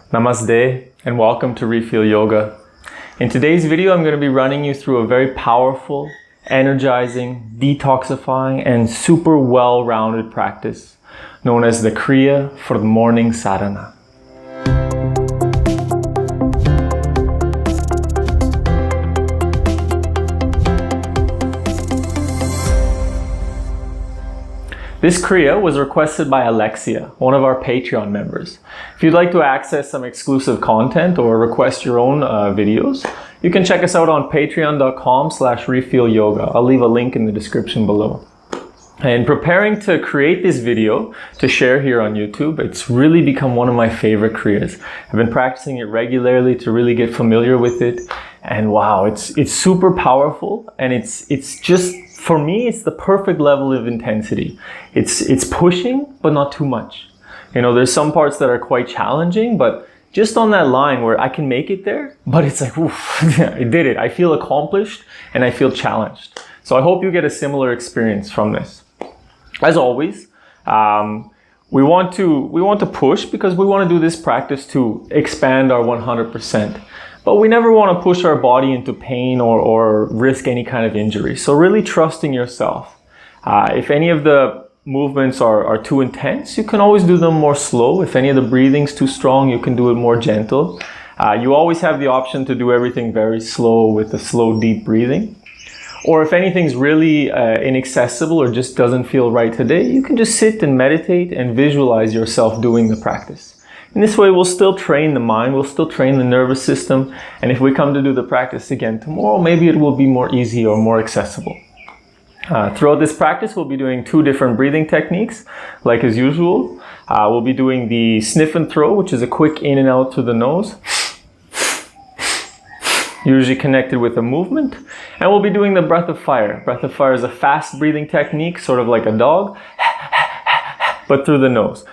Namaste and welcome to Refeel Yoga. In today's video, I'm going to be running you through a very powerful, energizing, detoxifying, and super well-rounded practice known as the Kriya for the morning Sadhana. This Kriya was requested by Alexia, one of our Patreon members. If you'd like to access some exclusive content or request your own videos, you can check us out on patreon.com/refeelyoga. I'll leave a link in the description below. And preparing to create this video to share here on YouTube, it's really become one of my favorite Kriyas. I've been practicing it regularly to really get familiar with it. And wow, it's super powerful, and it's just, for me, it's the perfect level of intensity. It's pushing, but not too much. You know, there's some parts that are quite challenging, but just on that line where I can make it there, but it's like, oof, I did it. I feel accomplished and I feel challenged. So I hope you get a similar experience from this. As always, we want to push because we want to do this practice to expand our 100%. But we never want to push our body into pain or risk any kind of injury. So really trusting yourself. If any of the movements are too intense, you can always do them more slow. If any of the breathing's too strong, you can do it more gentle. You always have the option to do everything very slow with the slow, deep breathing. Or if anything's really inaccessible or just doesn't feel right today, you can just sit and meditate and visualize yourself doing the practice. In this way, we'll still train the mind, we'll still train the nervous system, and if we come to do the practice again tomorrow, maybe it will be more easy or more accessible. Throughout this practice, we'll be doing 2 different breathing techniques, like as usual. We'll be doing the sniff and throw, which is a quick in and out through the nose, usually connected with a movement. And we'll be doing the breath of fire. Breath of fire is a fast breathing technique, sort of like a dog, but through the nose.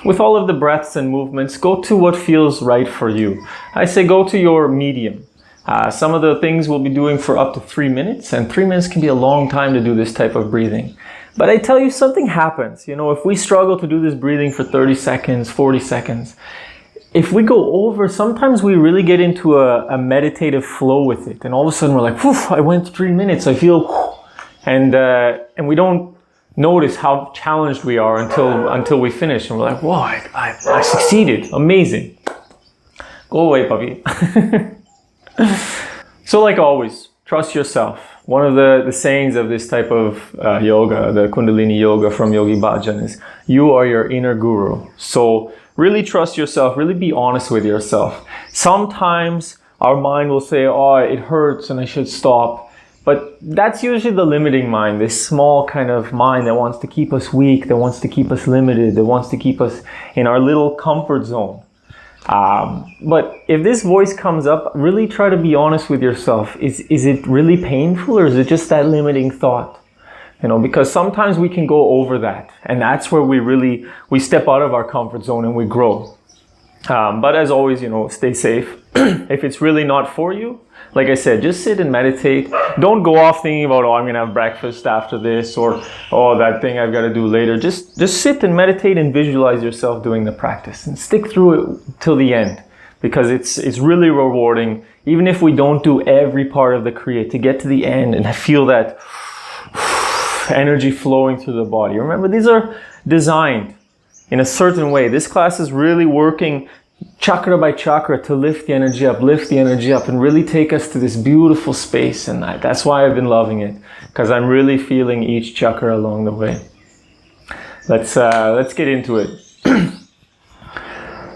With all of the breaths and movements, go to what feels right for you. I say go to your medium. Some of the things we'll be doing for up to 3 minutes, and 3 minutes can be a long time to do this type of breathing. But I tell you, something happens. You know, if we struggle to do this breathing for 30 seconds, 40 seconds, if we go over, sometimes we really get into a meditative flow with it. And all of a sudden we're like, whew, I went 3 minutes, I feel, whew, and we don't notice how challenged we are until we finish, and we're like, whoa, I succeeded, amazing. Go away, puppy. So like always, trust yourself. One of the sayings of this type of yoga, the Kundalini Yoga from Yogi Bhajan, is you are your inner guru. So really trust yourself, really be honest with yourself. Sometimes our mind will say, oh, it hurts and I should stop. But that's usually the limiting mind, this small kind of mind that wants to keep us weak, that wants to keep us limited, that wants to keep us in our little comfort zone. But if this voice comes up, really try to be honest with yourself. Is it really painful, or is it just that limiting thought? You know, because sometimes we can go over that, and that's where we step out of our comfort zone and we grow. But as always, you know, stay safe. If it's really not for you, like I said, just sit and meditate. Don't go off thinking about, oh, I'm going to have breakfast after this, or, oh, that thing I've got to do later. Just sit and meditate and visualize yourself doing the practice, and stick through it till the end, because it's really rewarding, even if we don't do every part of the Kriya, to get to the end and feel that energy flowing through the body. Remember, these are designed in a certain way. This class is really working chakra by chakra to lift the energy up, and really take us to this beautiful space. And that's why I've been loving it, because I'm really feeling each chakra along the way. Let's get into it.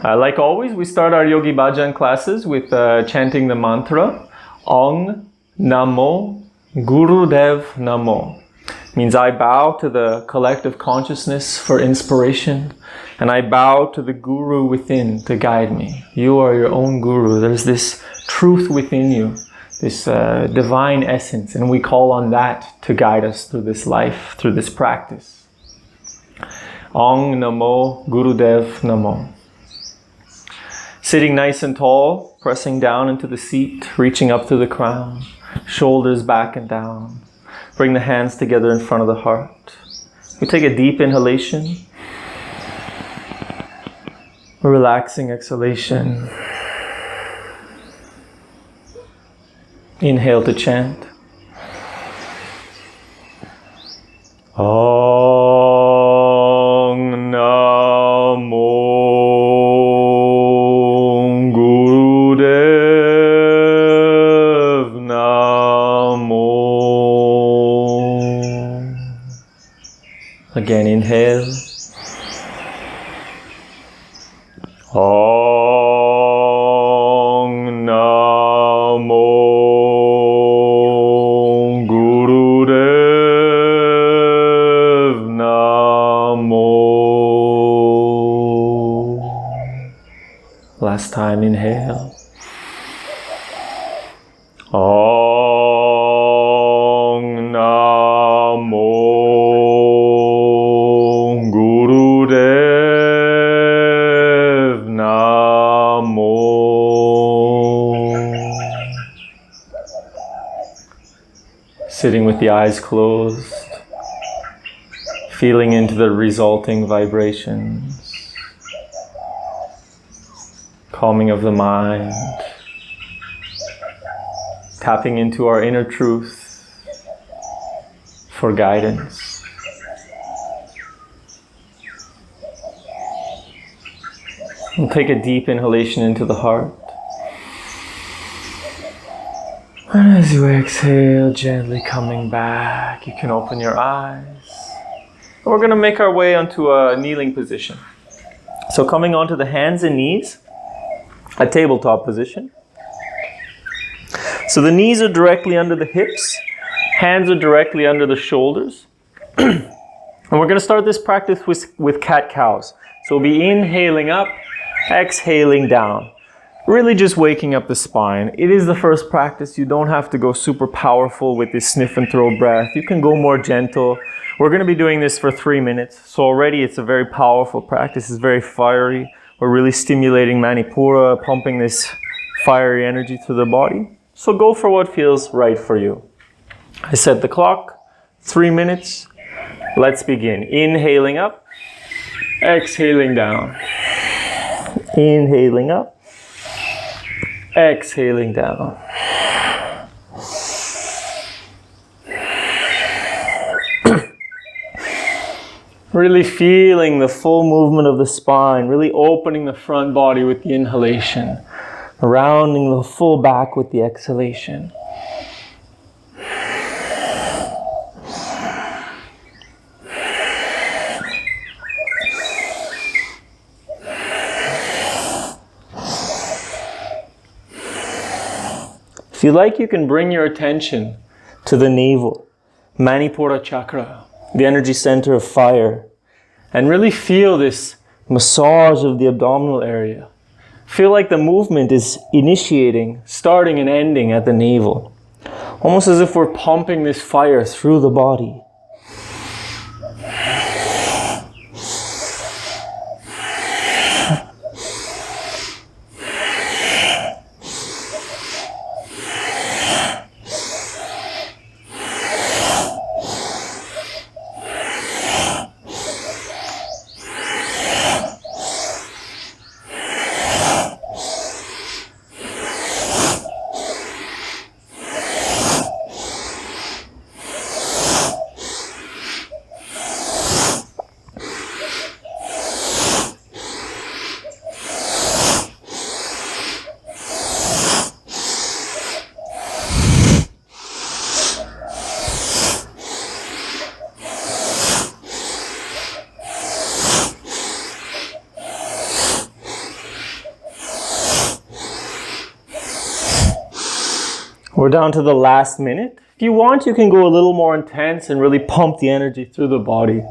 Like always, we start our Yogi Bhajan classes with chanting the mantra Ong Namo Gurudev Namo. Means I bow to the collective consciousness for inspiration, and I bow to the guru within to guide me. You are your own guru. There's this truth within you, this divine essence, and we call on that to guide us through this life, through this practice. Ong Namo Gurudev Namo. Sitting nice and tall, pressing down into the seat, reaching up to the crown, shoulders back and down. Bring the hands together in front of the heart. We take a deep inhalation Relaxing exhalation. Inhale to chant. Om Namo Gurudev Namo. Again, inhale. Om Namo Gurudev Namo. Last time, inhale. Om Namo Gurudev Namo. Sitting with the eyes closed, feeling into the resulting vibrations, calming of the mind, tapping into our inner truth for guidance. And take a deep inhalation into the heart. And as you exhale, gently coming back, you can open your eyes. And we're going to make our way onto a kneeling position. So coming onto the hands and knees, a tabletop position. So the knees are directly under the hips, hands are directly under the shoulders. And we're going to start this practice with cat-cows. So we'll be inhaling up, exhaling down. Really just waking up the spine. It is the first practice. You don't have to go super powerful with this sniff and throw breath. You can go more gentle. We're going to be doing this for 3 minutes. So already it's a very powerful practice. It's very fiery. We're really stimulating Manipura, pumping this fiery energy through the body. So go for what feels right for you. I set the clock, 3 minutes. Let's begin. Inhaling up, exhaling down. Inhaling up, exhaling down. Really feeling the full movement of the spine, really opening the front body with the inhalation, rounding the full back with the exhalation. If you like, you can bring your attention to the navel, Manipura chakra, the energy center of fire, and really feel this massage of the abdominal area. Feel like the movement is initiating, starting and ending at the navel. Almost as if we're pumping this fire through the body. We're down to the last minute. If you want, you can go a little more intense and really pump the energy through the body.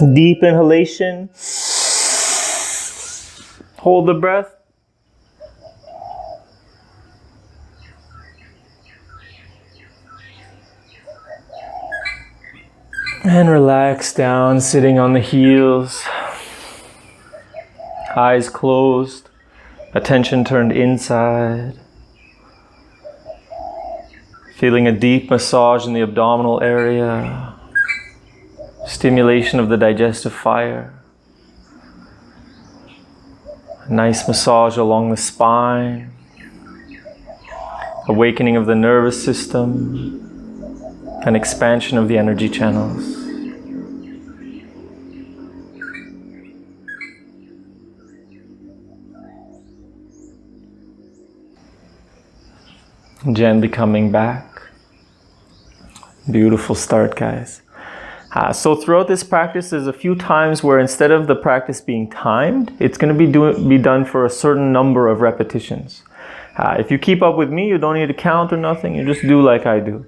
Deep inhalation. Hold the breath. And relax down, sitting on the heels. Eyes closed. Attention turned inside. Feeling a deep massage in the abdominal area. Stimulation of the digestive fire. A nice massage along the spine. Awakening of the nervous system. An expansion of the energy channels. Gently coming back. Beautiful start, guys. So throughout this practice, there's a few times where instead of the practice being timed, it's going to be done for a certain number of repetitions. If you keep up with me, you don't need to count or nothing. You just do like I do.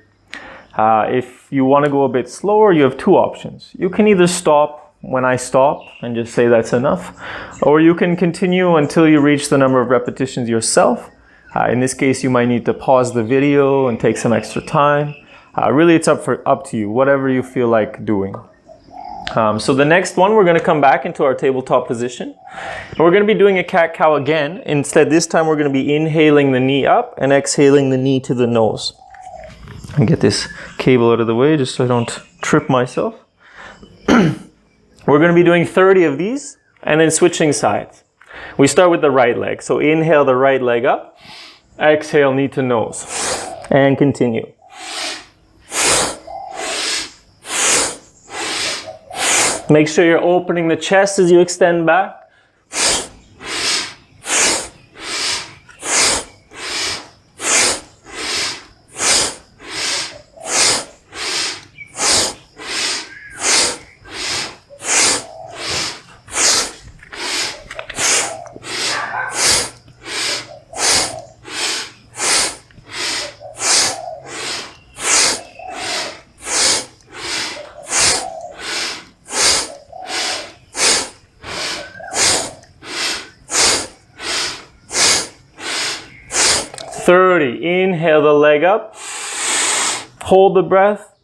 If you want to go a bit slower, you have two options. You can either stop when I stop and just say that's enough, or you can continue until you reach the number of repetitions yourself. In this case, you might need to pause the video and take some extra time. Really, it's up to you, whatever you feel like doing. So the next one, we're going to come back into our tabletop position. And we're going to be doing a cat-cow again. Instead, this time we're going to be inhaling the knee up and exhaling the knee to the nose. And get this cable out of the way just so I don't trip myself. We're going to be doing 30 of these and then switching sides. We start with the right leg. So inhale the right leg up, exhale knee to nose, and continue. Make sure you're opening the chest as you extend back. Inhale the leg up, hold the breath,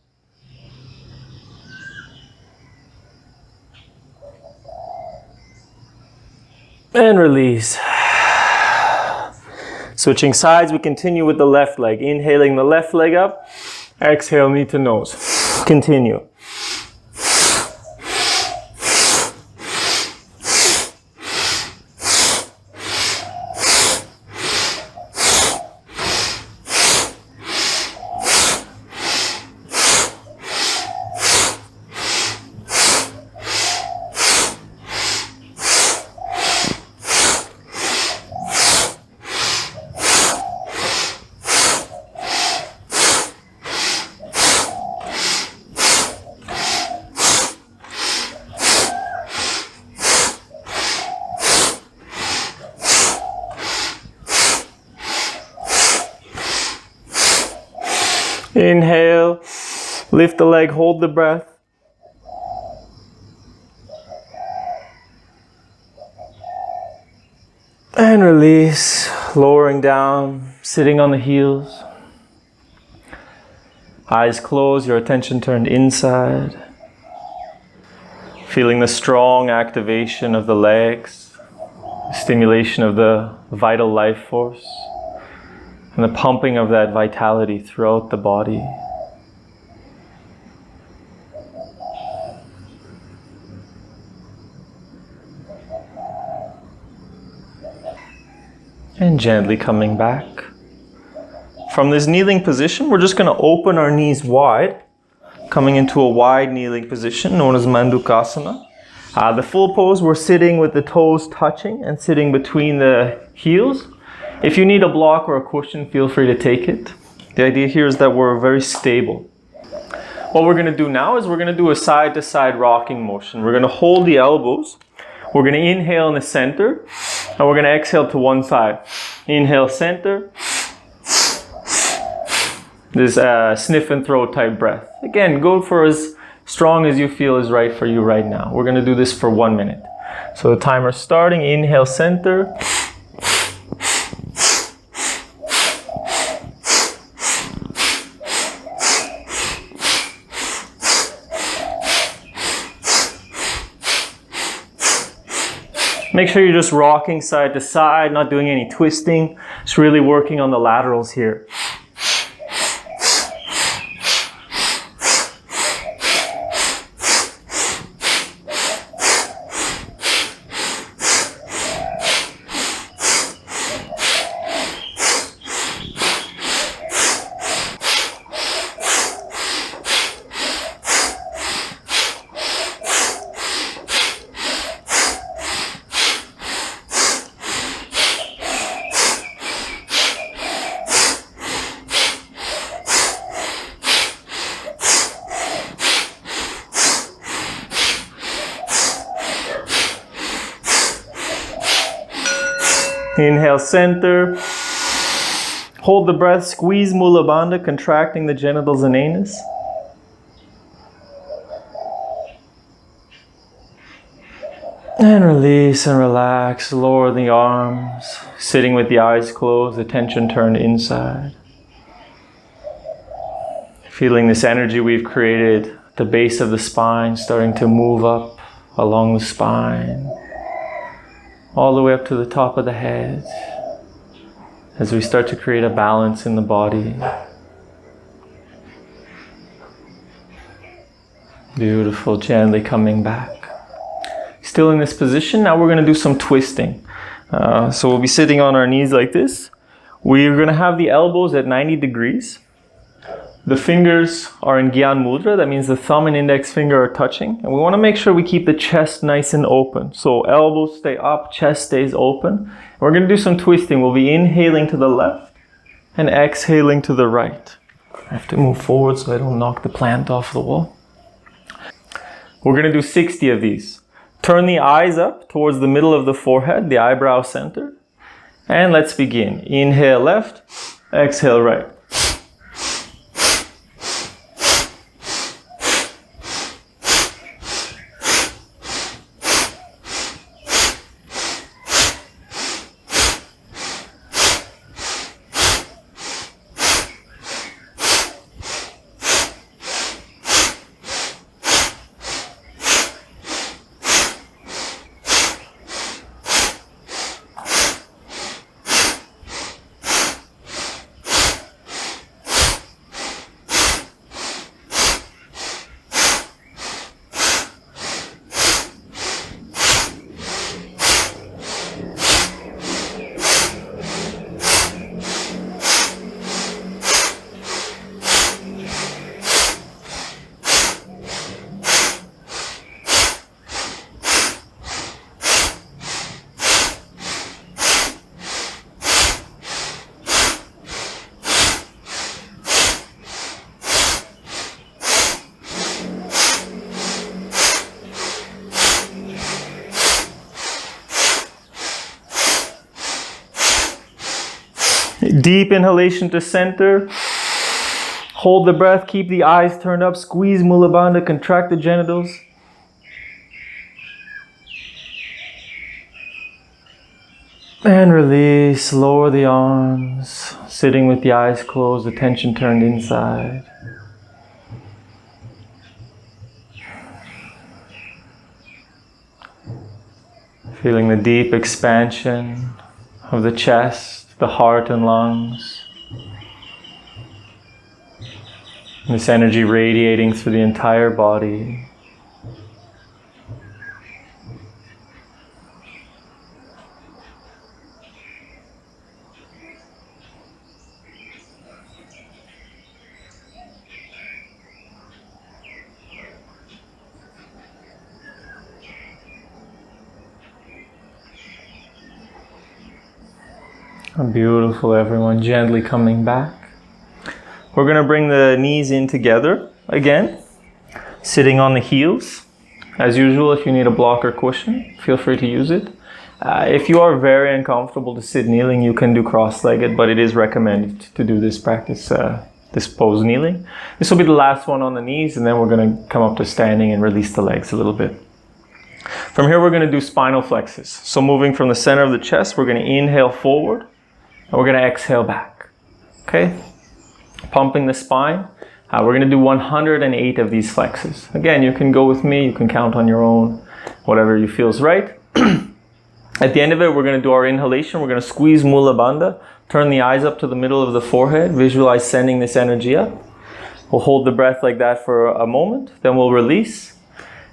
and release. Switching sides, we continue with the left leg. Inhaling the left leg up, exhale knee to nose. Continue. Inhale, lift the leg, hold the breath. And release, lowering down, sitting on the heels. Eyes closed, your attention turned inside. Feeling the strong activation of the legs, stimulation of the vital life force. And the pumping of that vitality throughout the body. And gently coming back. From this kneeling position, we're just going to open our knees wide, coming into a wide kneeling position known as Mandukasana. The full pose, we're sitting with the toes touching and sitting between the heels. If you need a block or a cushion, feel free to take it. The idea here is that we're very stable. What we're going to do now is we're going to do a side-to-side rocking motion. We're going to hold the elbows. We're going to inhale in the center, and we're going to exhale to one side. Inhale, center. This sniff and throat type breath. Again, go for as strong as you feel is right for you right now. We're going to do this for 1 minute. So the timer's starting. Inhale, center. Make sure you're just rocking side to side, not doing any twisting. Just really working on the laterals here. Inhale, center. Hold the breath, squeeze Mula Bandha, contracting the genitals and anus. And release and relax, lower the arms, sitting with the eyes closed, attention turned inside. Feeling this energy we've created at the base of the spine, starting to move up along the spine, all the way up to the top of the head, as we start to create a balance in the body. Beautiful, gently coming back. Still in this position, now we're going to do some twisting. So we'll be sitting on our knees like this. We're going to have the elbows at 90 degrees. The fingers are in Gyan Mudra, that means the thumb and index finger are touching. And we want to make sure we keep the chest nice and open. So elbows stay up, chest stays open. We're going to do some twisting. We'll be inhaling to the left and exhaling to the right. I have to move forward so I don't knock the plant off the wall. We're going to do 60 of these. Turn the eyes up towards the middle of the forehead, the eyebrow center. And let's begin. Inhale left, exhale right. Deep inhalation to center. Hold the breath, keep the eyes turned up, squeeze Mula Bandha, contract the genitals. And release, lower the arms, sitting with the eyes closed, attention turned inside. Feeling the deep expansion of the chest, the heart and lungs. This energy radiating through the entire body. Beautiful, everyone. Gently coming back. We're going to bring the knees in together again, sitting on the heels. As usual, if you need a block or cushion, feel free to use it. If you are very uncomfortable to sit kneeling, you can do cross-legged, but it is recommended to do this practice this pose kneeling. This will be the last one on the knees, and then we're going to come up to standing and release the legs a little bit. From here, we're going to do spinal flexes. So moving from the center of the chest, we're going to inhale forward, and we're going to exhale back. Okay? Pumping the spine. We're going to do 108 of these flexes. Again, you can go with me, you can count on your own, whatever you feel is right. At the end of it, we're going to do our inhalation. We're going to squeeze Mula Bandha, turn the eyes up to the middle of the forehead, visualize sending this energy up. We'll hold the breath like that for a moment, then we'll release.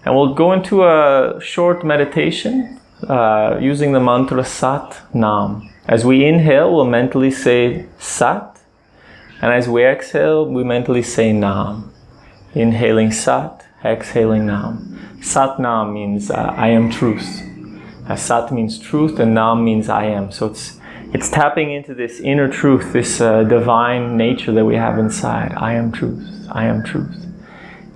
And we'll go into a short meditation using the mantra Satnaam. As we inhale, we'll mentally say Sat. And as we exhale, we mentally say Nam. Inhaling Sat, exhaling Nam. Satnam means I am truth. Sat means truth and Nam means I am. So it's tapping into this inner truth, this divine nature that we have inside. I am truth. I am truth.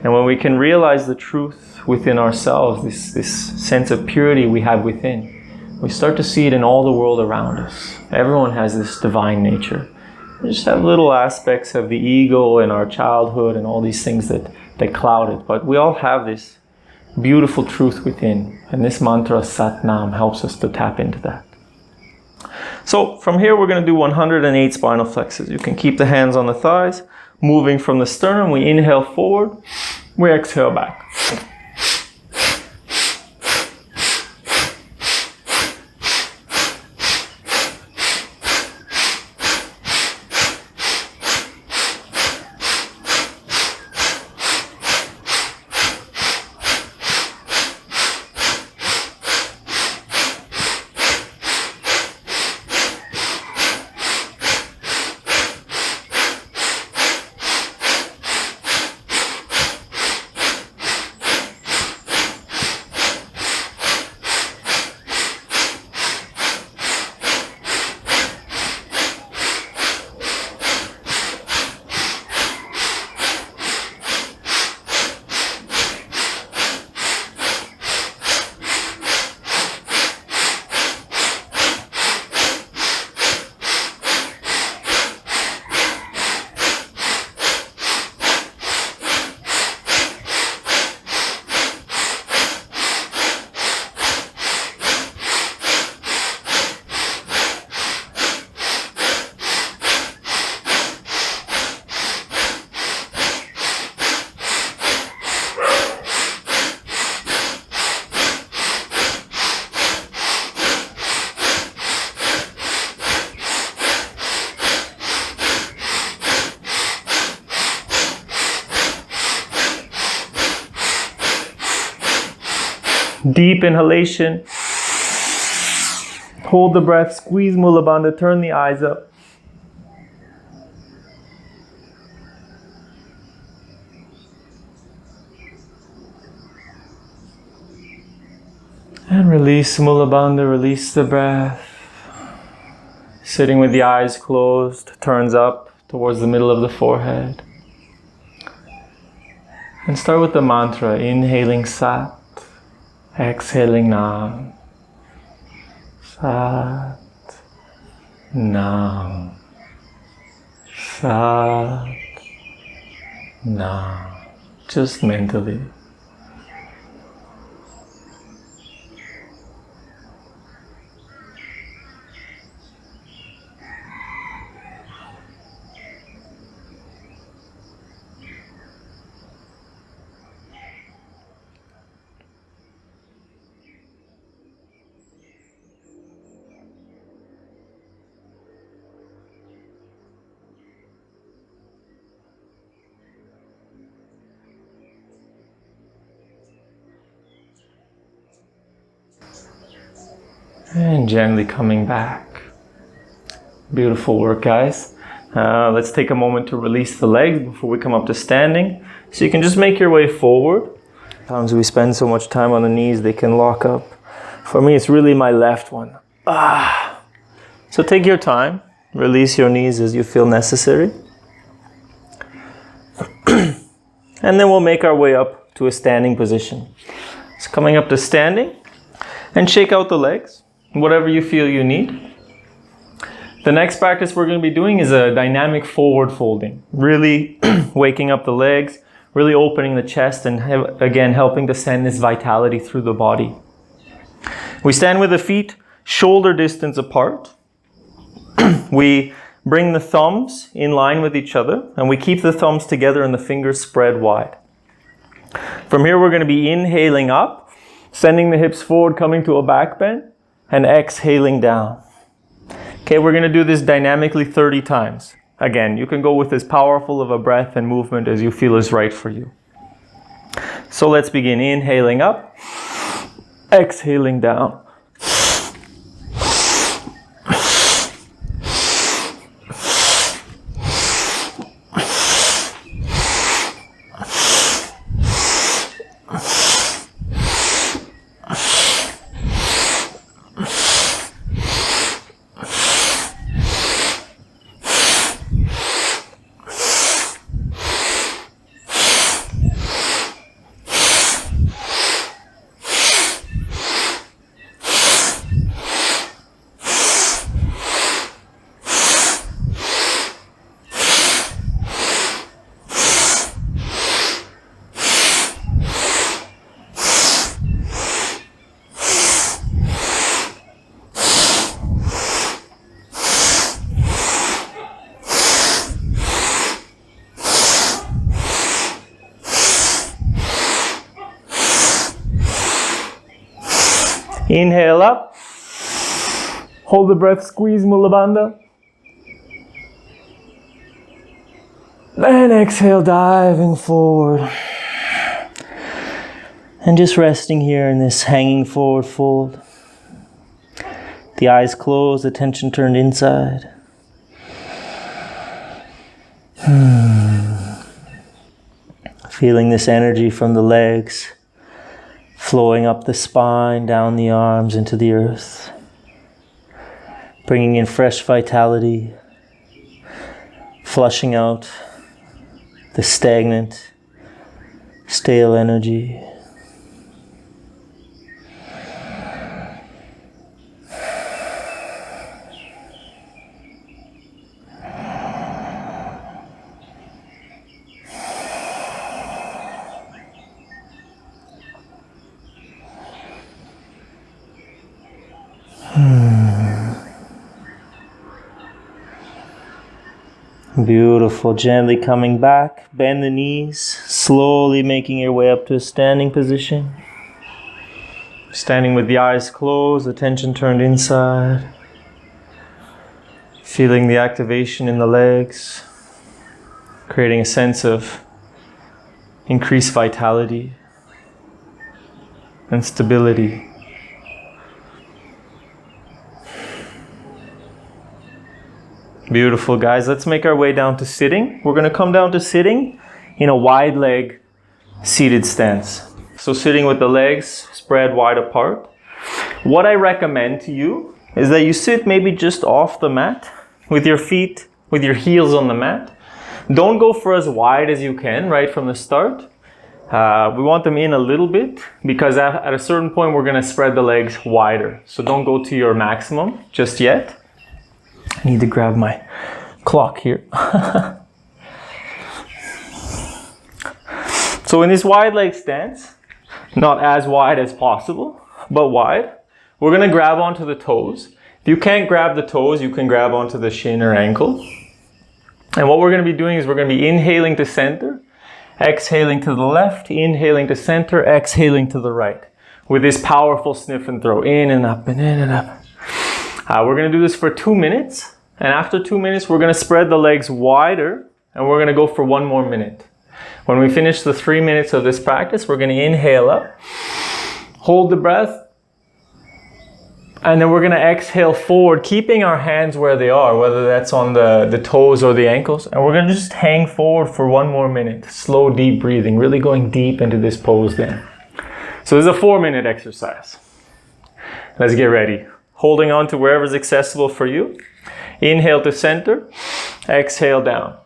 And when we can realize the truth within ourselves, this sense of purity we have within, we start to see it in all the world around us. Everyone has this divine nature. We just have little aspects of the ego and our childhood and all these things that cloud it. But we all have this beautiful truth within. And this mantra Satnam helps us to tap into that. So from here, we're going to do 108 spinal flexes. You can keep the hands on the thighs. Moving from the sternum, we inhale forward, we exhale back. Deep inhalation. Hold the breath, squeeze Mula Bandha, turn the eyes up. And release Mula Bandha, release the breath. Sitting with the eyes closed, turns up towards the middle of the forehead. And start with the mantra, inhaling Sat. Exhaling Nam. Sat. Nam. Sat. Nam. Just mentally. And gently coming back. Beautiful work, guys. Let's take a moment to release the legs before we come up to standing. So you can just make your way forward. Sometimes we spend so much time on the knees, they can lock up. For me, it's really my left one. So take your time. Release your knees as you feel necessary. And then we'll make our way up to a standing position. So coming up to standing, and shake out the legs. Whatever you feel you need. The next practice we're going to be doing is a dynamic forward folding. Really waking up the legs, really opening the chest, and again helping to send this vitality through the body. We stand with the feet shoulder distance apart. We bring the thumbs in line with each other, and we keep the thumbs together and the fingers spread wide. From here we're going to be inhaling up, sending the hips forward, coming to a back bend, and exhaling down. Okay, we're going to do this dynamically 30 times. Again, you can go with as powerful of a breath and movement as you feel is right for you. So let's begin. Inhaling up, exhaling down. Inhale up, hold the breath, squeeze Mula Bandha. And exhale, diving forward. And just resting here in this hanging forward fold. The eyes closed, attention turned inside. Feeling this energy from the legs flowing up the spine, down the arms, into the earth. Bringing in fresh vitality, flushing out the stagnant, stale energy. Beautiful. Gently coming back, bend the knees, slowly making your way up to a standing position. Standing with the eyes closed, attention turned inside. Feeling the activation in the legs, creating a sense of increased vitality and stability. Beautiful, guys. Let's make our way down to sitting. We're going to come down to sitting in a wide leg seated stance. So sitting with the legs spread wide apart. What I recommend to you is that you sit maybe just off the mat with your feet, with your heels on the mat. Don't go for as wide as you can right from the start. We want them in a little bit because at a certain point we're going to spread the legs wider. So don't go to your maximum just yet. I need to grab my clock here. So in this wide leg stance, not as wide as possible, but wide, we're going to grab onto the toes. If you can't grab the toes, you can grab onto the shin or ankle. And what we're going to be doing is we're going to be inhaling to center, exhaling to the left, inhaling to center, exhaling to the right, with this powerful sniff and throw, in and up and in and up. We're going to do this for 2 minutes, and after 2 minutes we're going to spread the legs wider, and we're going to go for 1 more minute. When we finish the 3 minutes of this practice, we're going to inhale up, hold the breath, and then we're going to exhale forward, keeping our hands where they are, whether that's on the toes or the ankles, and we're going to just hang forward for 1 more minute. Slow, deep breathing, really going deep into this pose then. So this is a 4-minute exercise. Let's get ready. Holding on to wherever's accessible for you. Inhale to center, exhale down.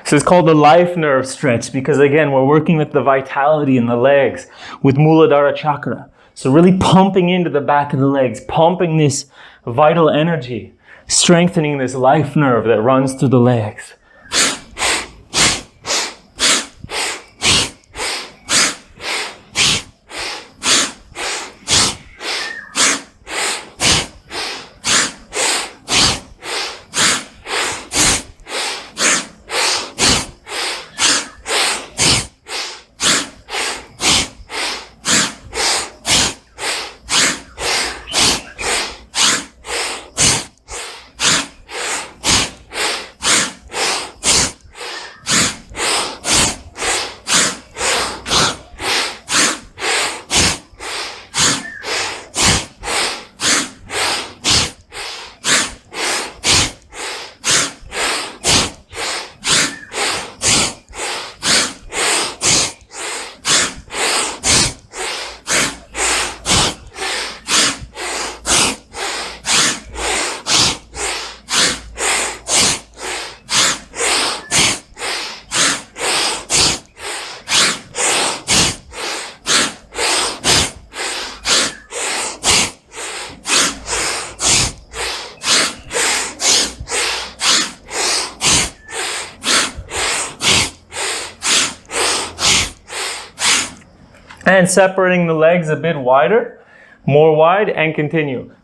So it's called the life nerve stretch because again, we're working with the vitality in the legs with Muladhara chakra. So really pumping into the back of the legs, pumping this vital energy, strengthening this life nerve that runs through the legs. And separating the legs a bit wider, more wide, and continue.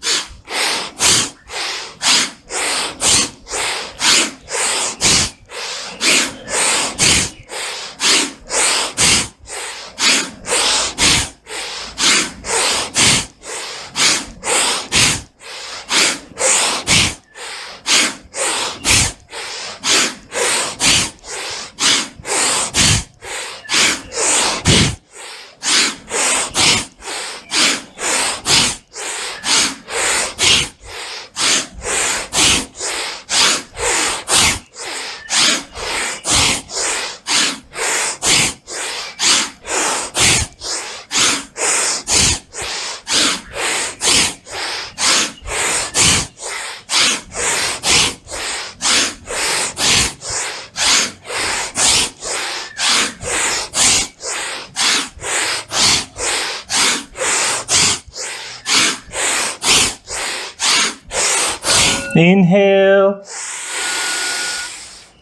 Inhale.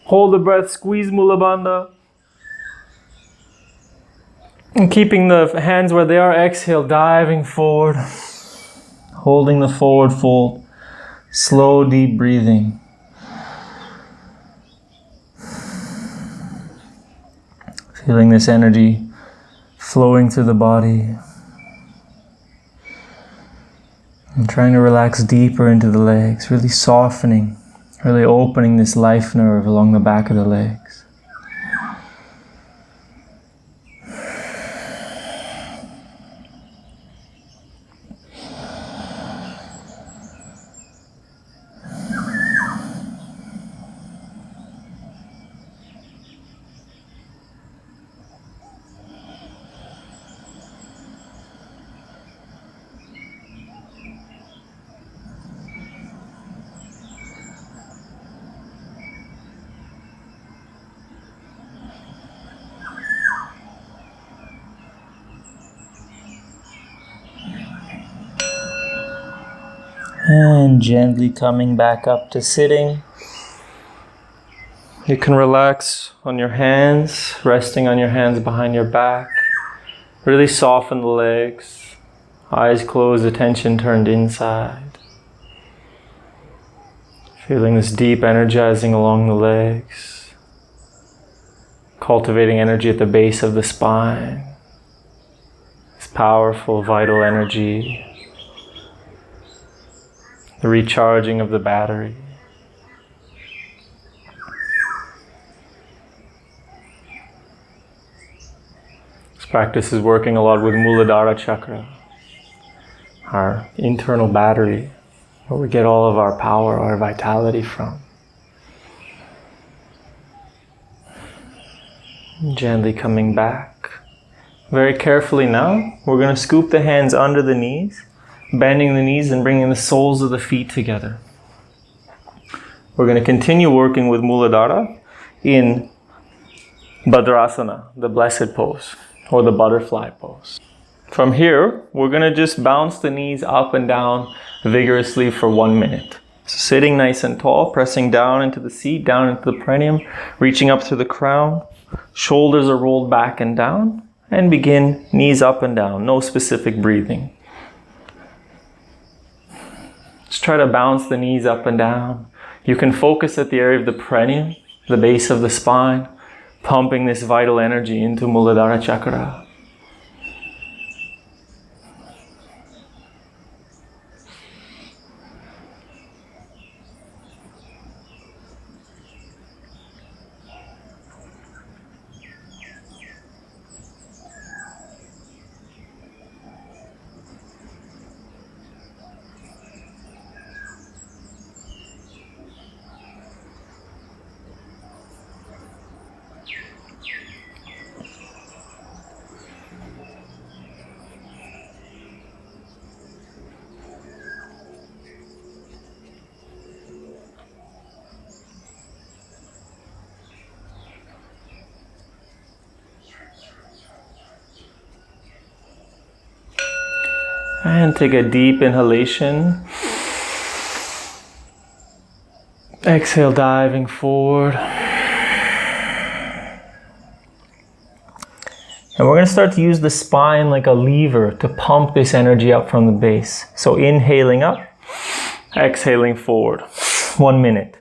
Hold the breath, squeeze Mula Bandha. And keeping the hands where they are, exhale, diving forward. Holding the forward fold. Slow, deep breathing. Feeling this energy flowing through the body. And trying to relax deeper into the legs, really softening, really opening this life nerve along the back of the legs. And gently coming back up to sitting. You can relax on your hands, resting on your hands behind your back. Really soften the legs. Eyes closed, attention turned inside. Feeling this deep energizing along the legs. Cultivating energy at the base of the spine. This powerful, vital energy. The recharging of the battery. This practice is working a lot with Muladhara chakra, our internal battery, where we get all of our power, our vitality from. Gently coming back. Very carefully now, we're going to scoop the hands under the knees, bending the knees and bringing the soles of the feet together. We're going to continue working with Muladhara in Bhadrasana, the blessed pose, or the butterfly pose. From here, we're going to just bounce the knees up and down vigorously for 1 minute. So sitting nice and tall, pressing down into the seat, down into the perineum, reaching up through the crown. Shoulders are rolled back and down, and begin knees up and down, no specific breathing. Just try to bounce the knees up and down. You can focus at the area of the perineum, the base of the spine, pumping this vital energy into Muladhara Chakra. And take a deep inhalation. Exhale, diving forward. And we're going to start to use the spine like a lever to pump this energy up from the base. So inhaling up, exhaling forward. 1 minute.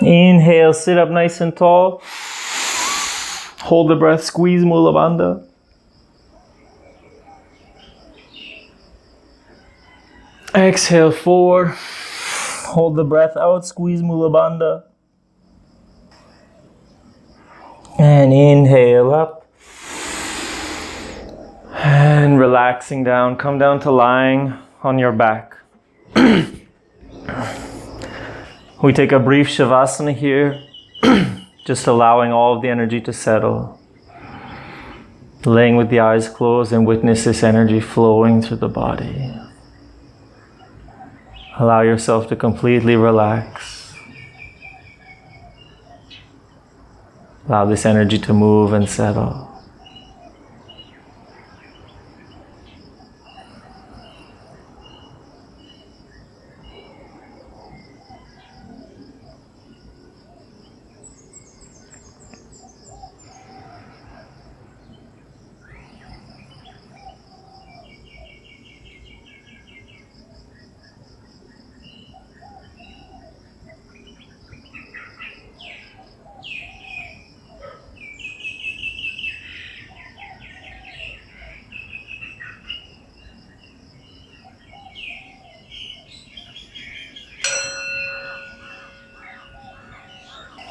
Inhale, sit up nice and tall. Hold the breath, squeeze Mula Bandha. Exhale forward. Hold the breath out, squeeze Mula Bandha. And inhale up. And relaxing down, come down to lying on your back. We take a brief Shavasana here, just allowing all of the energy to settle. Laying with the eyes closed and witness this energy flowing through the body. Allow yourself to completely relax. Allow this energy to move and settle.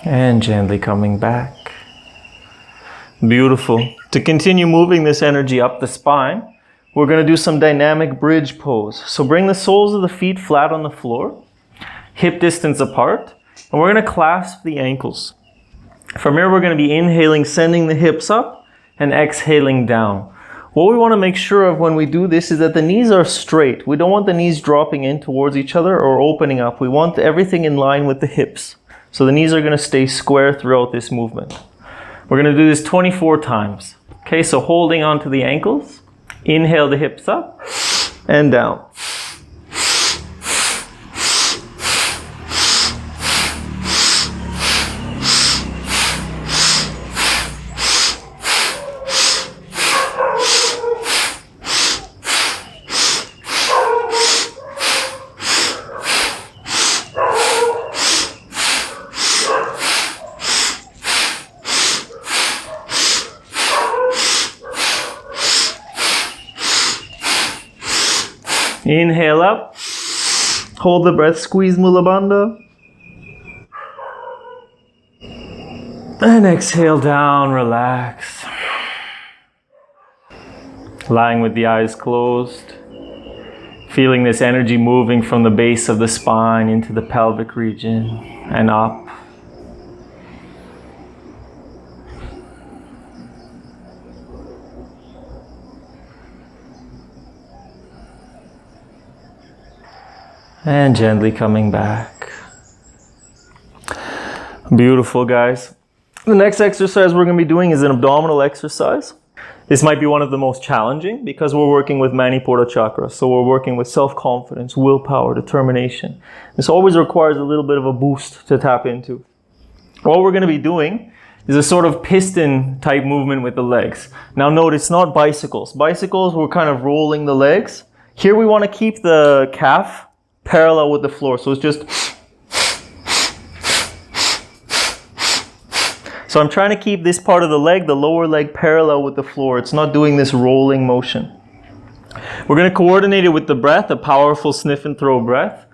And gently coming back. Beautiful. To continue moving this energy up the spine, we're going to do some dynamic bridge pose. So bring the soles of the feet flat on the floor, hip distance apart, and we're going to clasp the ankles. From here, we're going to be inhaling, sending the hips up, and exhaling down. What we want to make sure of when we do this is that the knees are straight. We don't want the knees dropping in towards each other or opening up. We want everything in line with the hips. So the knees are going to stay square throughout this movement. We're going to do this 24 times. Okay, so holding onto the ankles, inhale the hips up and down. Inhale up. Hold the breath, squeeze Mula Bandha. And exhale down, relax. Lying with the eyes closed. Feeling this energy moving from the base of the spine into the pelvic region and up. And gently coming back. Beautiful, guys. The next exercise we're going to be doing is an abdominal exercise. This might be one of the most challenging because we're working with Manipura chakra. So we're working with self-confidence, willpower, determination. This always requires a little bit of a boost to tap into. What we're going to be doing is a sort of piston type movement with the legs. Now note, it's not bicycles. Bicycles, we're kind of rolling the legs. Here we want to keep the calf parallel with the floor. So it's just... So I'm trying to keep this part of the leg, the lower leg, parallel with the floor. It's not doing this rolling motion. We're going to coordinate it with the breath, a powerful sniff and throw breath.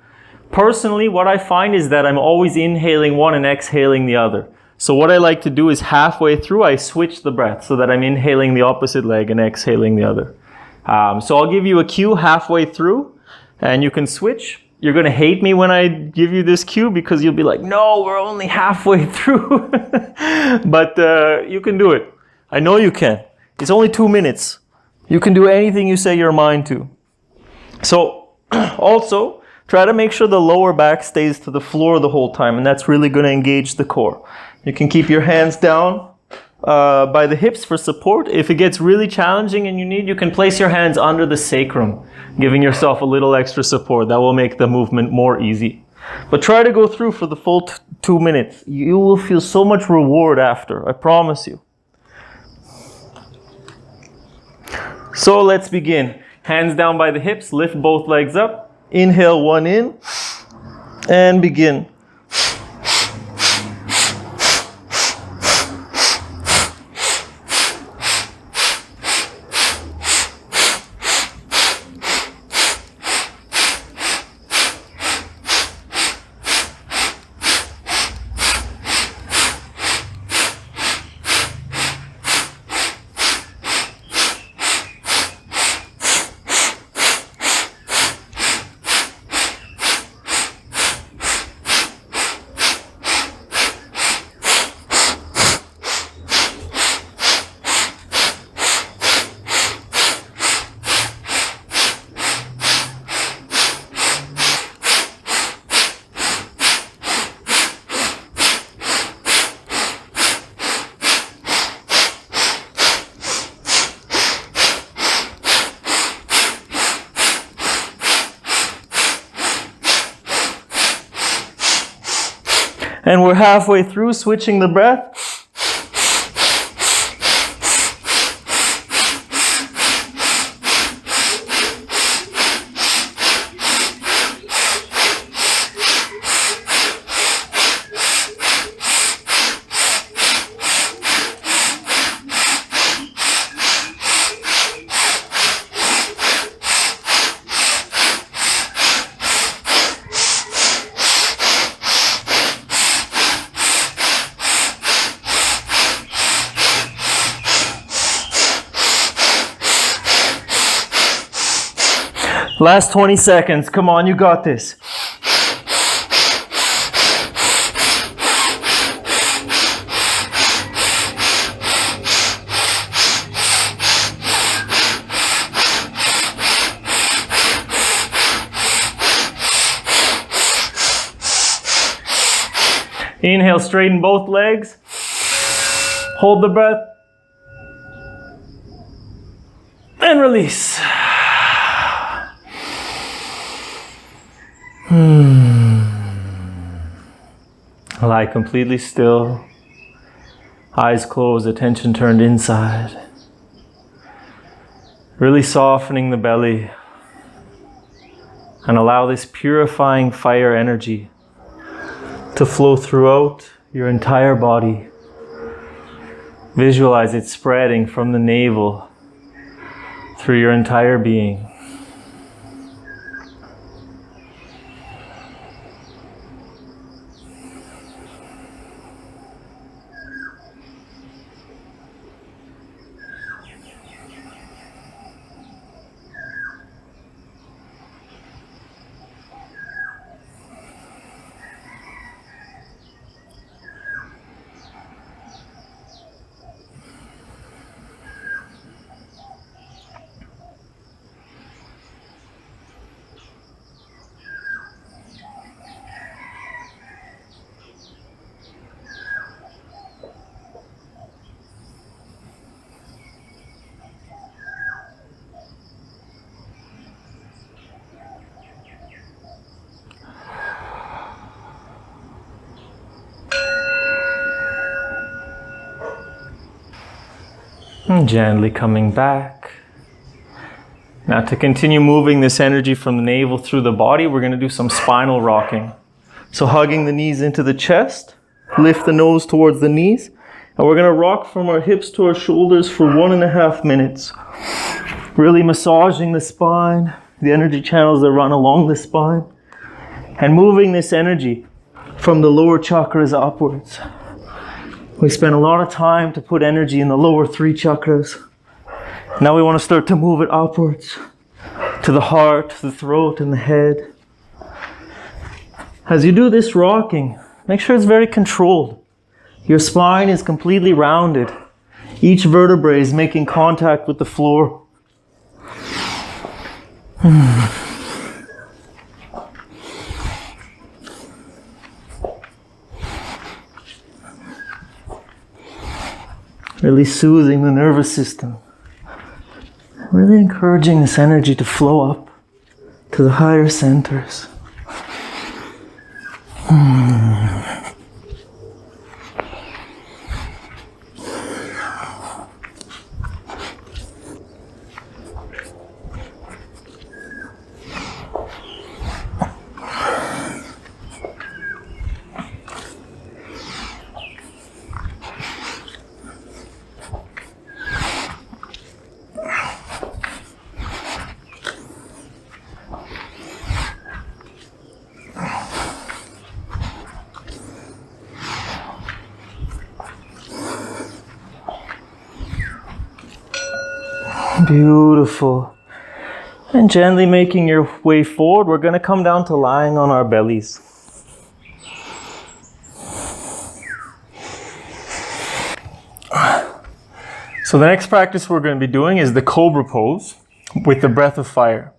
Personally, what I find is that I'm always inhaling one and exhaling the other. So what I like to do is halfway through, I switch the breath so that I'm inhaling the opposite leg and exhaling the other. So I'll give you a cue halfway through and you can switch. You're going to hate me when I give you this cue because you'll be like, no, we're only halfway through. But you can do it. I know you can. It's only 2 minutes. You can do anything you set your mind to. So also, try to make sure the lower back stays to the floor the whole time, and that's really going to engage the core. You can keep your hands down by the hips for support. If it gets really challenging and you can place your hands under the sacrum, giving yourself a little extra support. That will make the movement more easy. But try to go through for the full 2 minutes. You will feel so much reward after, I promise you. So let's begin. Hands down by the hips, lift both legs up. Inhale one in, and begin. And we're halfway through, switching the breath. Last 20 seconds. Come on, you got this. Inhale, straighten both legs. Hold the breath. And release. Lie completely still, eyes closed, attention turned inside. Really softening the belly and allow this purifying fire energy to flow throughout your entire body. Visualize it spreading from the navel through your entire being. And gently coming back. Now to continue moving this energy from the navel through the body, we're going to do some spinal rocking. So hugging the knees into the chest, lift the nose towards the knees, and we're going to rock from our hips to our shoulders for 1.5 minutes. Really massaging the spine, the energy channels that run along the spine, and moving this energy from the lower chakras upwards. We spent a lot of time to put energy in the lower 3 chakras. Now we want to start to move it upwards to the heart, the throat, and the head. As you do this rocking, make sure it's very controlled. Your spine is completely rounded. Each vertebrae is making contact with the floor. Really soothing the nervous system. Really encouraging this energy to flow up to the higher centers. Beautiful. And gently making your way forward, we're going to come down to lying on our bellies. So the next practice we're going to be doing is the Cobra Pose with the breath of fire.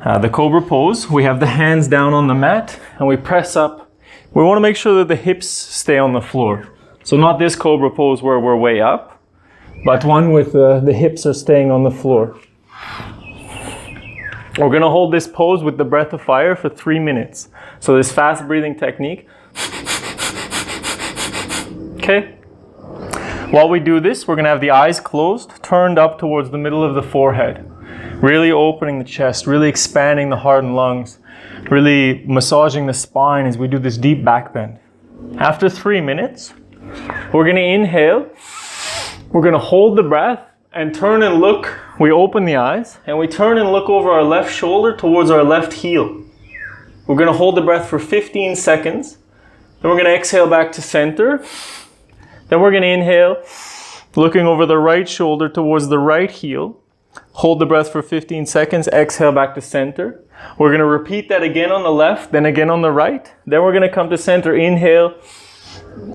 The Cobra Pose, we have the hands down on the mat and we press up. We want to make sure that the hips stay on the floor. So not this Cobra Pose where we're way up, but one with the hips are staying on the floor. We're going to hold this pose with the breath of fire for 3 minutes. So this fast breathing technique. Okay. While we do this, we're going to have the eyes closed, turned up towards the middle of the forehead. Really opening the chest, really expanding the heart and lungs, really massaging the spine as we do this deep back bend. After 3 minutes, we're going to inhale. We're going to hold the breath and turn and look. We open the eyes and we turn and look over our left shoulder towards our left heel. We're going to hold the breath for 15 seconds. Then we're going to exhale back to center. Then we're going to inhale, looking over the right shoulder towards the right heel. Hold the breath for 15 seconds, exhale back to center. We're going to repeat that again on the left, then again on the right. Then we're going to come to center, inhale,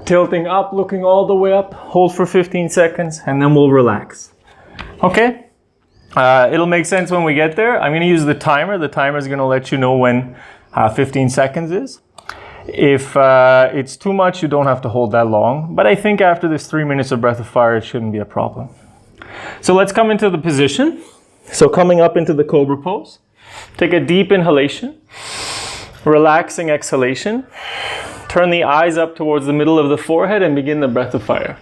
tilting up, looking all the way up, hold for 15 seconds, and then we'll relax. Okay? It'll make sense when we get there. I'm going to use the timer. The timer is going to let you know when 15 seconds is. If it's too much, you don't have to hold that long. But I think after this 3 minutes of breath of fire, it shouldn't be a problem. So let's come into the position. So coming up into the Cobra Pose. Take a deep inhalation. Relaxing exhalation. Turn the eyes up towards the middle of the forehead and begin the breath of fire.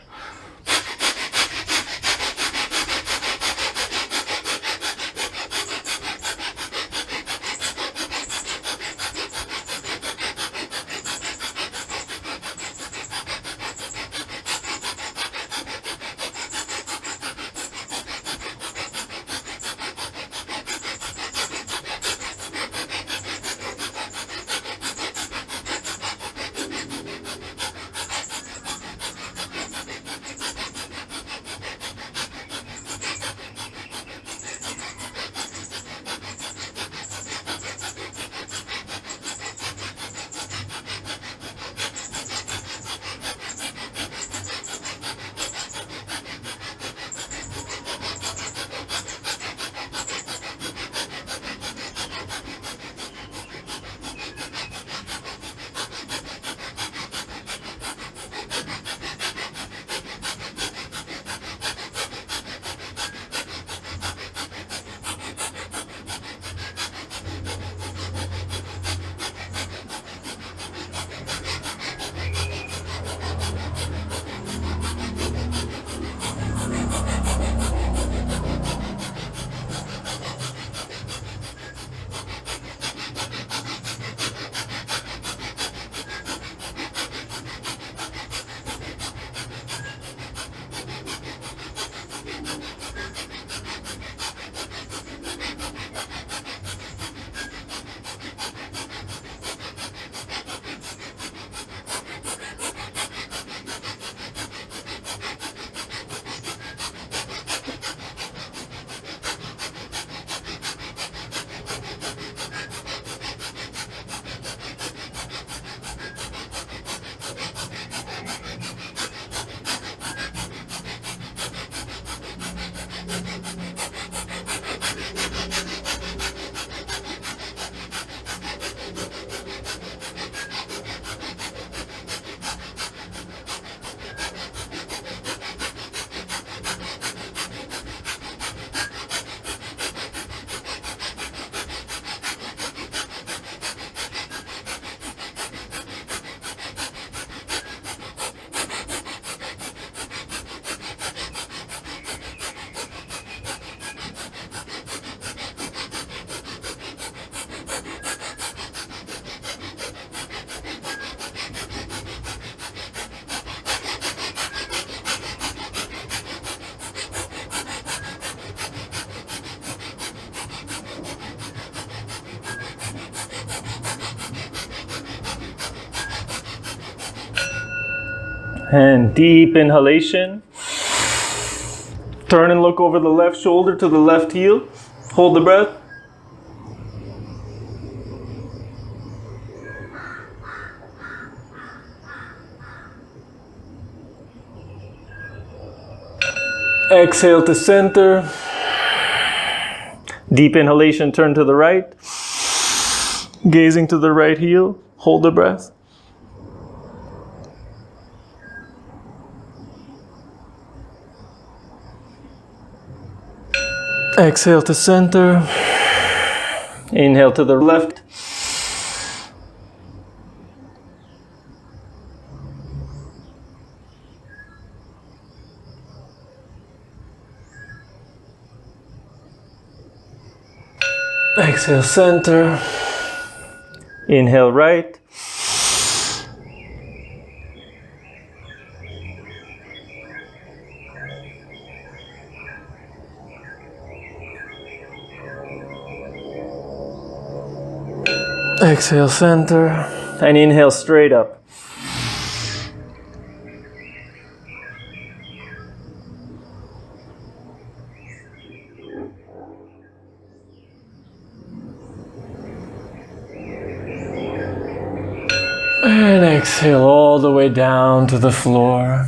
And deep inhalation. Turn and look over the left shoulder to the left heel. Hold the breath. Exhale to center. Deep inhalation, turn to the right. Gazing to the right heel. Hold the breath. Exhale to center. Inhale to the left. Exhale, center. Inhale, right. Exhale, center. And inhale, straight up. And exhale all the way down to the floor.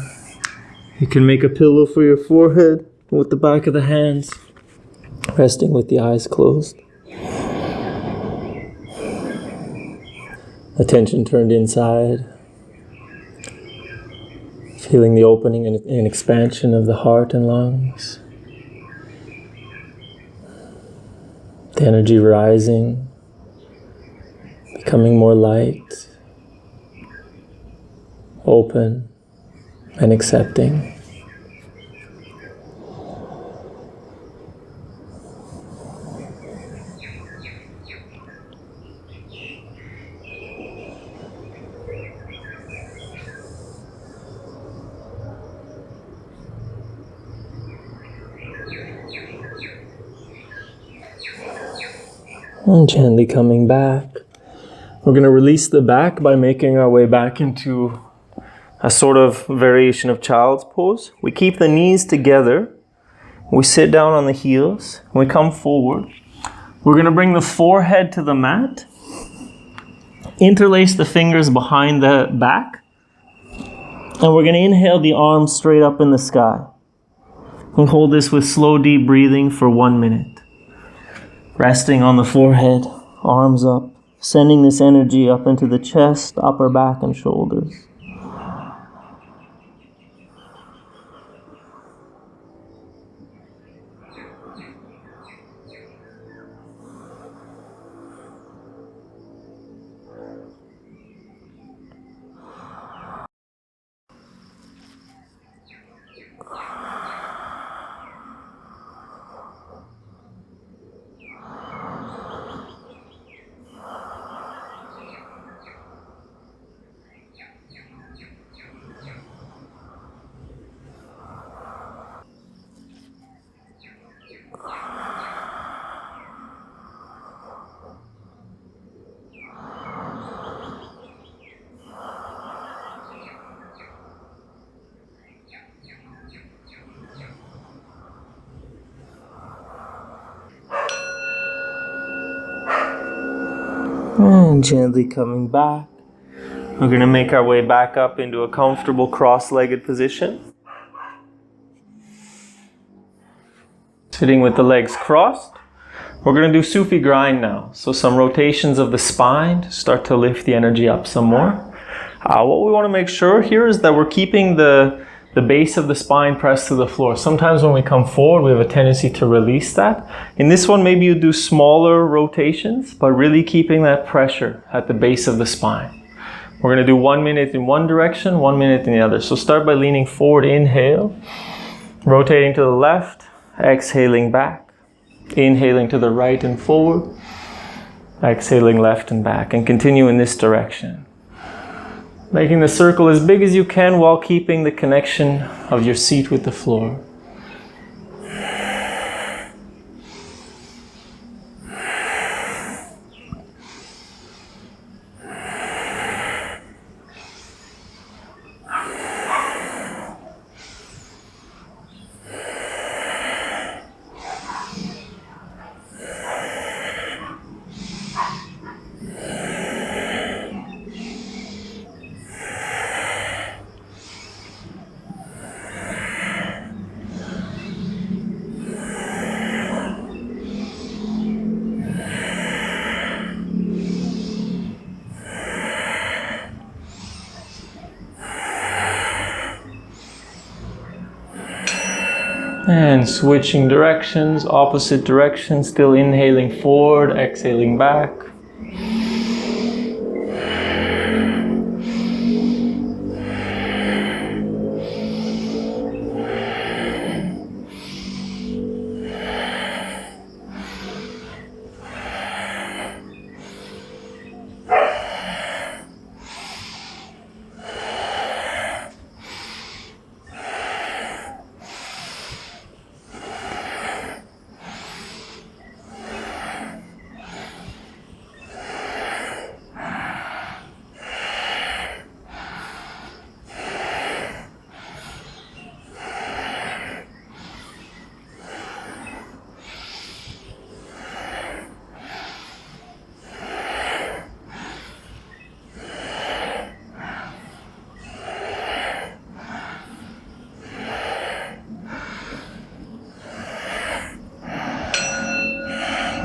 You can make a pillow for your forehead with the back of the hands, resting with the eyes closed. Attention turned inside. Feeling the opening and expansion of the heart and lungs. The energy rising, becoming more light. Open and accepting. And gently coming back. We're going to release the back by making our way back into a sort of variation of child's pose. We keep the knees together. We sit down on the heels. We come forward. We're going to bring the forehead to the mat. Interlace the fingers behind the back. And we're going to inhale the arms straight up in the sky. And hold this with slow, deep breathing for 1 minute. Resting on the forehead, arms up. Sending this energy up into the chest, upper back, and shoulders. And gently coming back. We're going to make our way back up into a comfortable cross-legged position. Sitting with the legs crossed. We're going to do Sufi Grind now. So some rotations of the spine to start to lift the energy up some more. What we want to make sure here is that we're keeping the base of the spine pressed to the floor. Sometimes when we come forward, we have a tendency to release that. In this one, maybe you do smaller rotations, but really keeping that pressure at the base of the spine. We're going to do 1 minute in one direction, 1 minute in the other. So start by leaning forward, inhale, rotating to the left, exhaling back, inhaling to the right and forward, exhaling left and back, and continue in this direction. Making the circle as big as you can while keeping the connection of your seat with the floor. And switching directions, opposite direction, still inhaling forward, exhaling back.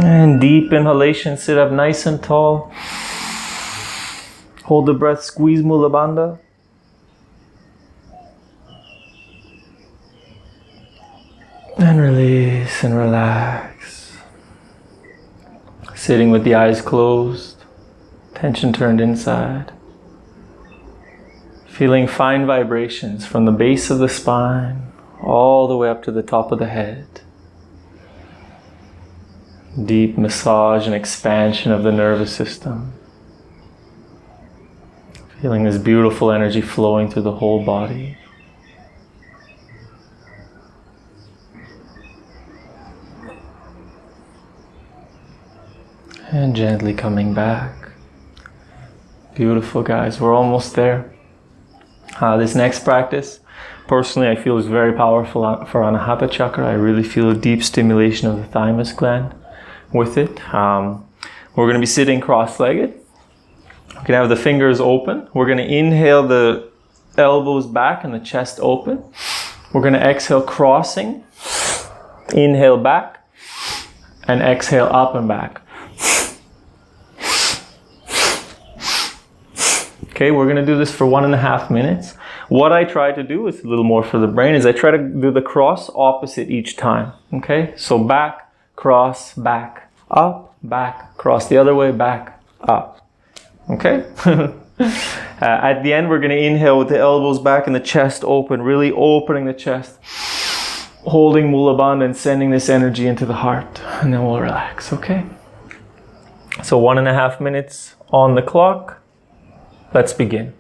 And deep inhalation, sit up nice and tall. Hold the breath, squeeze Mula Bandha. And release and relax. Sitting with the eyes closed, tension turned inside. Feeling fine vibrations from the base of the spine all the way up to the top of the head. Deep massage and expansion of the nervous system. Feeling this beautiful energy flowing through the whole body. And gently coming back. Beautiful, guys. We're almost there. This next practice, personally, I feel is very powerful for Anahata Chakra. I really feel a deep stimulation of the thymus gland with it. We're going to be sitting cross-legged. We're going to have the fingers open. We're going to inhale the elbows back and the chest open. We're going to exhale crossing. Inhale back. And exhale up and back. Okay, we're going to do this for 1.5 minutes. What I try to do, is a little more for the brain, is I try to do the cross opposite each time. Okay, so back, cross, back, up, back, cross the other way, back, up. Okay? At the end, we're going to inhale with the elbows back and the chest open, really opening the chest, holding Mula Bandha and sending this energy into the heart. And then we'll relax, okay? So 1.5 minutes on the clock. Let's begin.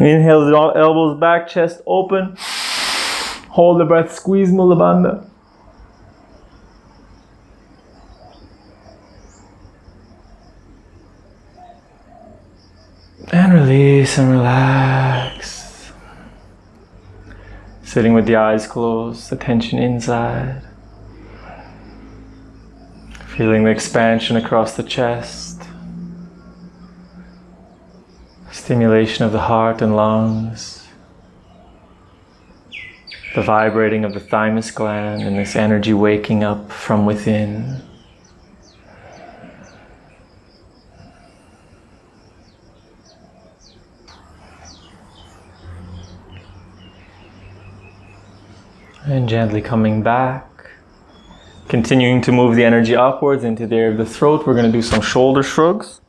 Inhale the elbows back, chest open. Hold the breath, squeeze Mula Bandha. And release and relax. Sitting with the eyes closed, the tension inside. Feeling the expansion across the chest. Stimulation of the heart and lungs. The vibrating of the thymus gland and this energy waking up from within. And gently coming back. Continuing to move the energy upwards into the area of the throat. We're going to do some shoulder shrugs.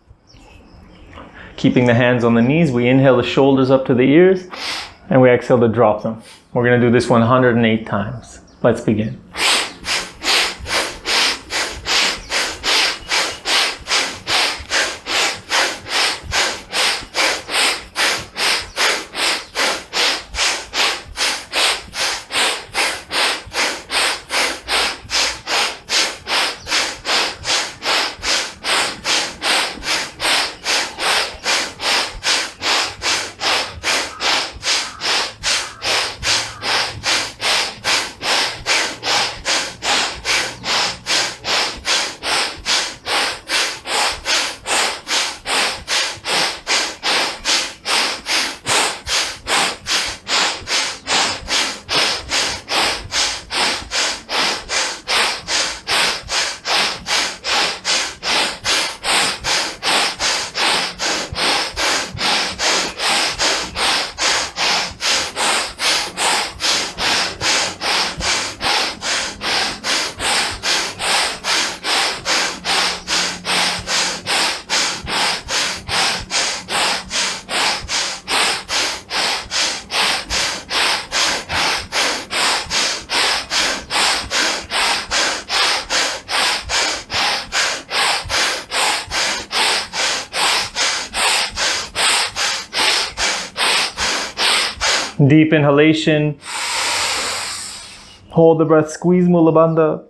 Keeping the hands on the knees, we inhale the shoulders up to the ears and we exhale to drop them. We're going to do this 108 times. Let's begin. Deep inhalation. Hold the breath, squeeze Mula Bandha.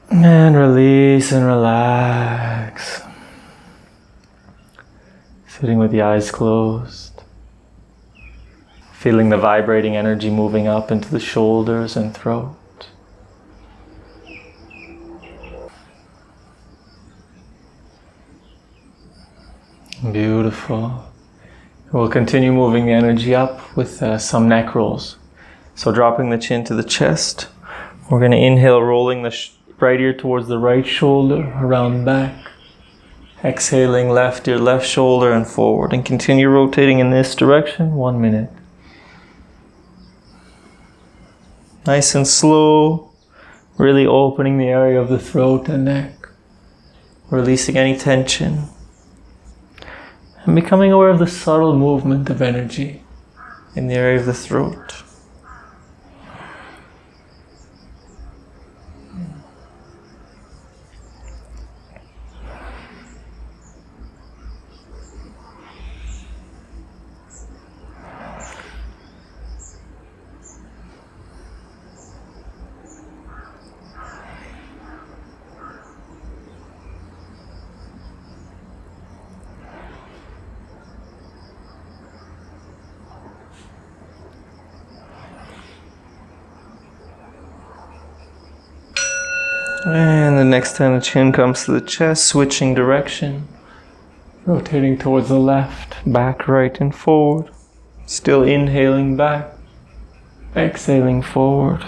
And release and relax. Sitting with the eyes closed. Feeling the vibrating energy moving up into the shoulders and throat. Beautiful. We'll continue moving the energy up with some neck rolls. So dropping the chin to the chest. We're going to inhale, rolling the right ear towards the right shoulder, around back. Exhaling, left ear, left shoulder and forward. And continue rotating in this direction, 1 minute. Nice and slow. Really opening the area of the throat and neck. Releasing any tension. And becoming aware of the subtle movement of energy in the area of the throat. And the next time the chin comes to the chest, switching direction, rotating towards the left, back, right, and forward. Still inhaling back, exhaling forward.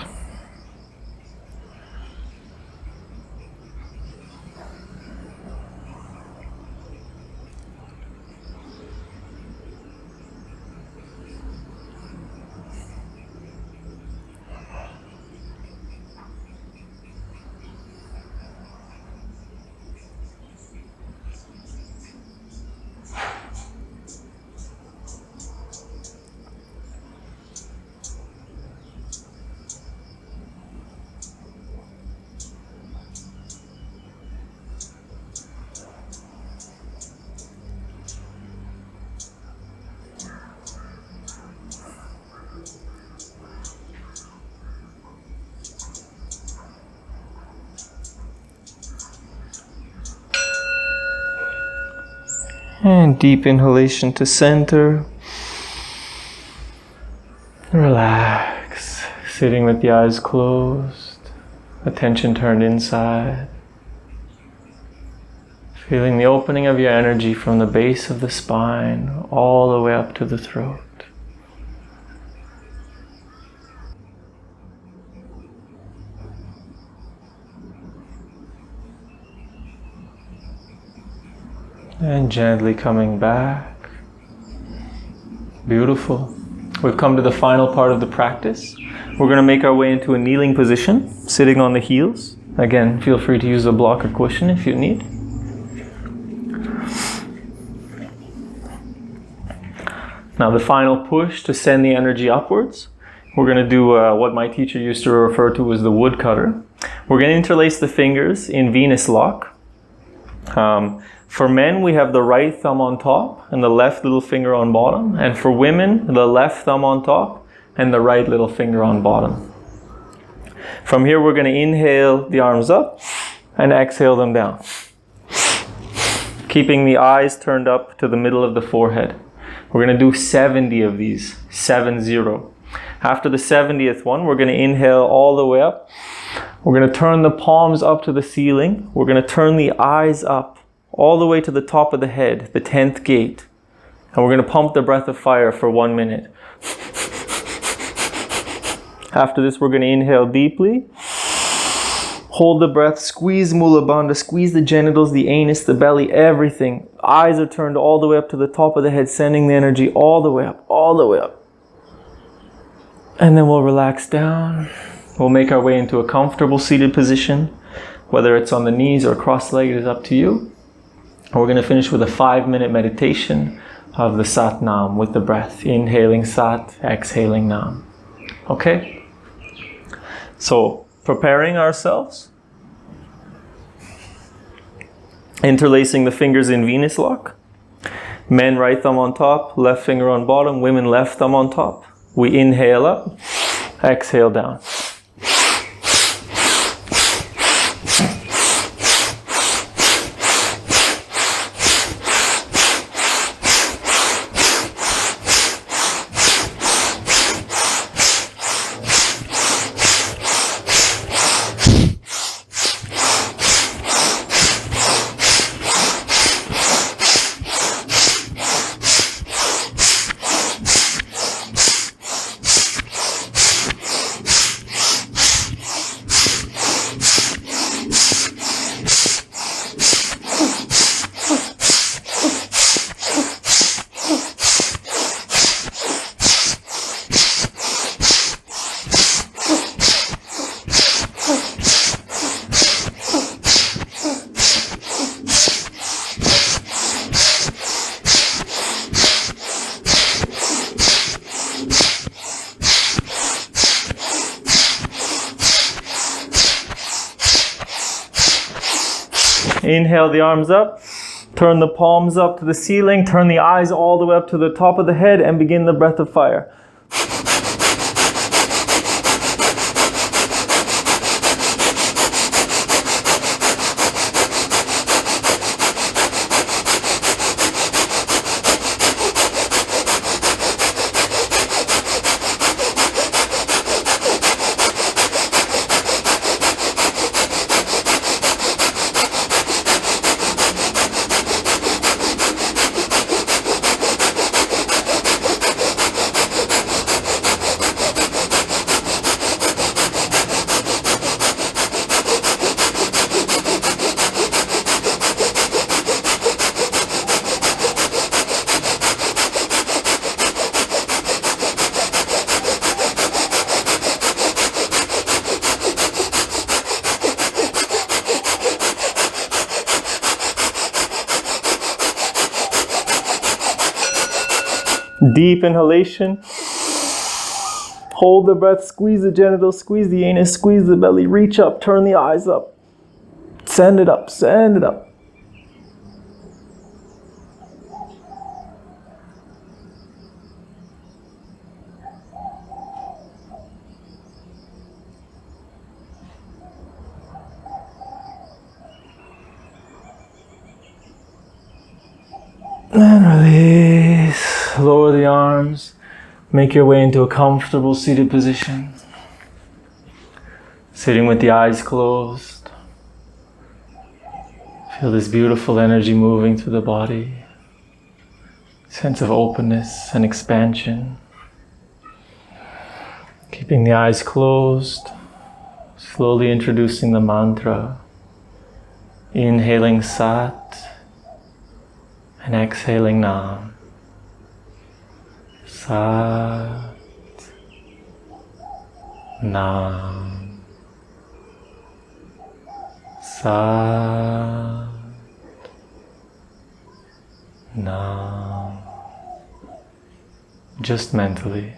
And deep inhalation to center. Relax. Sitting with the eyes closed. Attention turned inside. Feeling the opening of your energy from the base of the spine all the way up to the throat. And gently coming back. Beautiful. We've come to the final part of the practice. We're going to make our way into a kneeling position, sitting on the heels. Again, feel free to use a block or cushion if you need. Now the final push to send the energy upwards. We're going to do what my teacher used to refer to as the woodcutter. We're going to interlace the fingers in Venus lock. For men, we have the right thumb on top and the left little finger on bottom. And for women, the left thumb on top and the right little finger on bottom. From here, we're going to inhale the arms up and exhale them down. Keeping the eyes turned up to the middle of the forehead. We're going to do 70 of these, 7-0. After the 70th one, we're going to inhale all the way up. We're going to turn the palms up to the ceiling. We're going to turn the eyes up all the way to the top of the head, the 10th gate. And we're going to pump the breath of fire for 1 minute. After this, we're going to inhale deeply. Hold the breath, squeeze Mula Bandha, squeeze the genitals, the anus, the belly, everything. Eyes are turned all the way up to the top of the head, sending the energy all the way up, all the way up. And then we'll relax down. We'll make our way into a comfortable seated position. Whether it's on the knees or cross-legged is up to you. And we're going to finish with a 5-minute meditation of the Satnaam with the breath. Inhaling Sat, exhaling Nam. Okay? So, preparing ourselves. Interlacing the fingers in Venus lock. Men right thumb on top, left finger on bottom. Women left thumb on top. We inhale up, exhale down. Inhale the arms up, turn the palms up to the ceiling, turn the eyes all the way up to the top of the head and begin the breath of fire. Deep inhalation. Hold the breath, squeeze the genitals, squeeze the anus, squeeze the belly, reach up, turn the eyes up. Send it up, send it up. And release. Lower the arms. Make your way into a comfortable seated position. Sitting with the eyes closed. Feel this beautiful energy moving through the body. Sense of openness and expansion. Keeping the eyes closed. Slowly introducing the mantra. Inhaling Sat and exhaling Nam. Sat, Nam, Sat, Nam. Just mentally.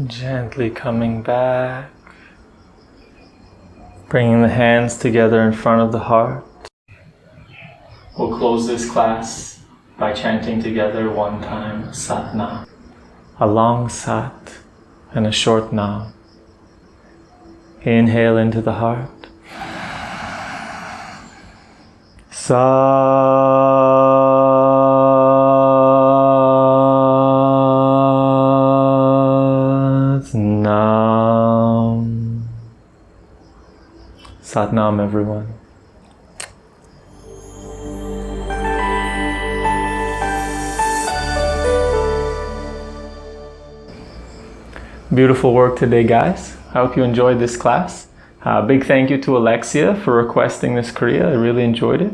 Gently coming back. Bringing the hands together in front of the heart. We'll close this class by chanting together one time Satnaam. A long Sat and a short Nam. Inhale into the heart. Satnam. Satnam, everyone. Beautiful work today, guys. I hope you enjoyed this class. Big thank you to Alexia for requesting this Kriya. I really enjoyed it.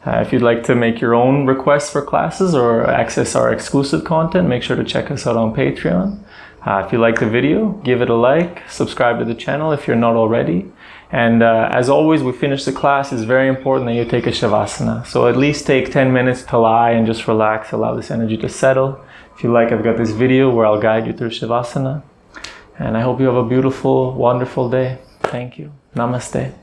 If you'd like to make your own requests for classes or access our exclusive content, make sure to check us out on Patreon. If you like the video, give it a like, subscribe to the channel if you're not already. And as always, we finish the class. It's very important that you take a Shavasana. So at least take 10 minutes to lie and just relax, allow this energy to settle. If you like, I've got this video where I'll guide you through Shavasana. And I hope you have a beautiful, wonderful day. Thank you. Namaste.